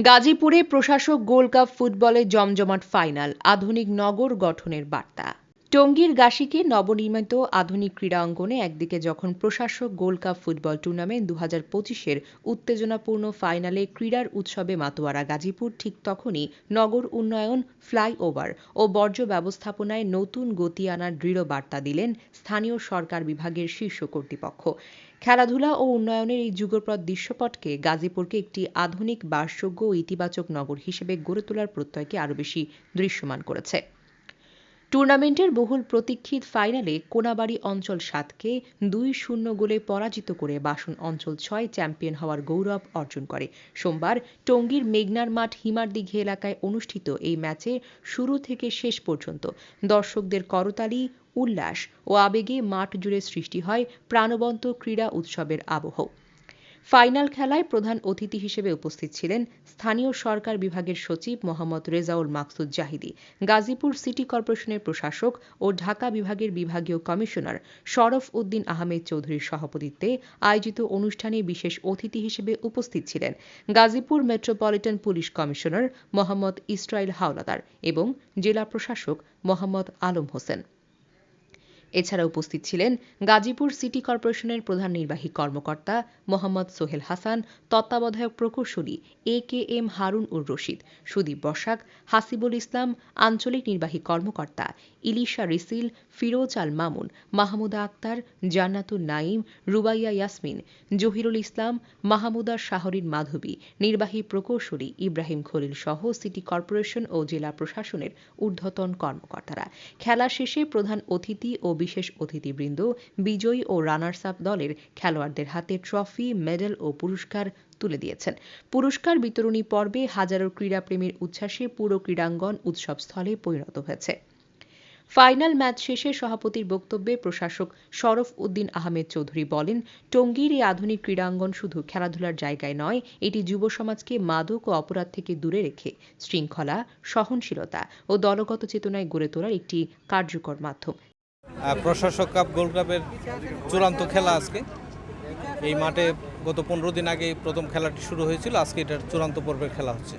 গাজীপুরে প্রশাসক gold cup ফুটবলে জমজমাট ফাইনাল, আধুনিক নগর গঠনের বার্তা। টঙ্গীর গাশিকে নবনির্মিত আধুনিক ক্রীড়া অঙ্গনে একদিকে যখন প্রশাসক গোল্ড কাপ ফুটবল টুর্নামেন্ট ২০২৫-এর উত্তেজনাপূর্ণ ফাইনালে ক্রীড়ার উৎসবে মাতোয়ারা গাজীপুর, ঠিক তখনই নগর উন্নয়ন, ফ্লাইওভার ও বর্জ্য ব্যবস্থাপনায় নতুন গতি আনার দৃঢ় বার্তা দিলেন স্থানীয় সরকার বিভাগের শীর্ষ কর্তৃপক্ষ। খেলাধুলা ও উন্নয়নের এই যুগপৎ দৃশ্যপটকে গাজীপুরকে একটি আধুনিক, বাসযোগ্য ও ইতিবাচক নগর হিসেবে গড়ে তোলার প্রত্যয়কে আরও বেশি দৃশ্যমান করেছে। টুর্নামেন্টের বহুল প্রতীক্ষিত ফাইনালে কোনাবাড়ী অঞ্চল ৭কে ২-০ গোলে পরাজিত করে বাসন অঞ্চল ৬ চ্যাম্পিয়ন হওয়ার গৌরব অর্জন করে। সোমবার টঙ্গীর মেঘনার মাঠ হিমারদিঘি এলাকায় অনুষ্ঠিত এই ম্যাচে শুরু থেকে শেষ পর্যন্ত দর্শকদের করতালি, উল্লাস ও আবেগে মাঠ জুড়ে সৃষ্টি হয় প্রাণবন্ত ক্রীড়া উৎসবের আবহ। ফাইনাল খেলায় প্রধান অতিথি হিসেবে উপস্থিত ছিলেন স্থানীয় সরকার বিভাগের সচিব মোহাম্মদ রেজাউল মাকসুদ জাহিদি, গাজীপুর সিটি কর্পোরেশনের প্রশাসক ও ঢাকা বিভাগের বিভাগীয় কমিশনার শরফ উদ্দিন আহমেদ চৌধুরীর সভাপতিত্বে আয়োজিত অনুষ্ঠানে বিশেষ অতিথি হিসেবে উপস্থিত ছিলেন Gazipur metropolitan police commissioner Mohammad Israil Howlader এবং জেলা প্রশাসক মোহাম্মদ আলম হোসেন। এছাড়া উপস্থিত ছিলেন গাজীপুর সিটি কর্পোরেশনের প্রধান নির্বাহী কর্মকর্তা মোহাম্মদ সোহেল হাসান, তত্ত্বাবধায়ক প্রকৌশলী AKM হারুন উর রশিদ, সুদীপ বসাক, হাসিবুল ইসলাম, আঞ্চলিক নির্বাহী কর্মকর্তা ইলিশা রিসিল, ফিরোজ আল মামুন, মাহমুদা আক্তার, জান্নাতুন নাইম, রুবাইয়া ইয়াসমিন, জহিরুল ইসলাম, মাহমুদা শাহরিন মাধবী, নির্বাহী প্রকৌশলী ইব্রাহিম খলিল সহ সিটি কর্পোরেশন ও জেলা প্রশাসনের ঊর্ধ্বতন কর্মকর্তারা। খেলা শেষে প্রধান অতিথি ও বিশেষ অতিথিবৃন্দ বিজয়ী ও রানার্স আপ দলের খেলোয়াড়দের হাতে ট্রফি, মেডেল ও পুরস্কার তুলে দিয়েছেন। পুরস্কার বিতরণী পর্বে হাজারো ক্রীড়াপ্রেমীর উচ্ছ্বাসে পুরো ক্রীড়াঙ্গন উৎসবস্থলে পরিণত হয়েছে। ফাইনাল ম্যাচ শেষে সভাপতির বক্তব্যে প্রশাসক শরফ উদ্দিন আহমেদ চৌধুরী বলেন, টঙ্গীর এই আধুনিক ক্রীড়াঙ্গন শুধু খেলাধুলার জায়গায় নয়, এটি যুব সমাজকে মাদক ও অপরাধ থেকে দূরে রেখে শৃঙ্খলা, সহনশীলতা ও দলগত চেতনায় গড়ে তোলার একটি কার্যকর মাধ্যম। প্রশাসক কাপ গোল্ড কাপের চূড়ান্ত খেলা আজকে এই মাঠে গত 15 দিন আগে প্রথম খেলাটি শুরু হয়েছিল, আজকে এটার চূড়ান্ত পর্বের খেলা হচ্ছে।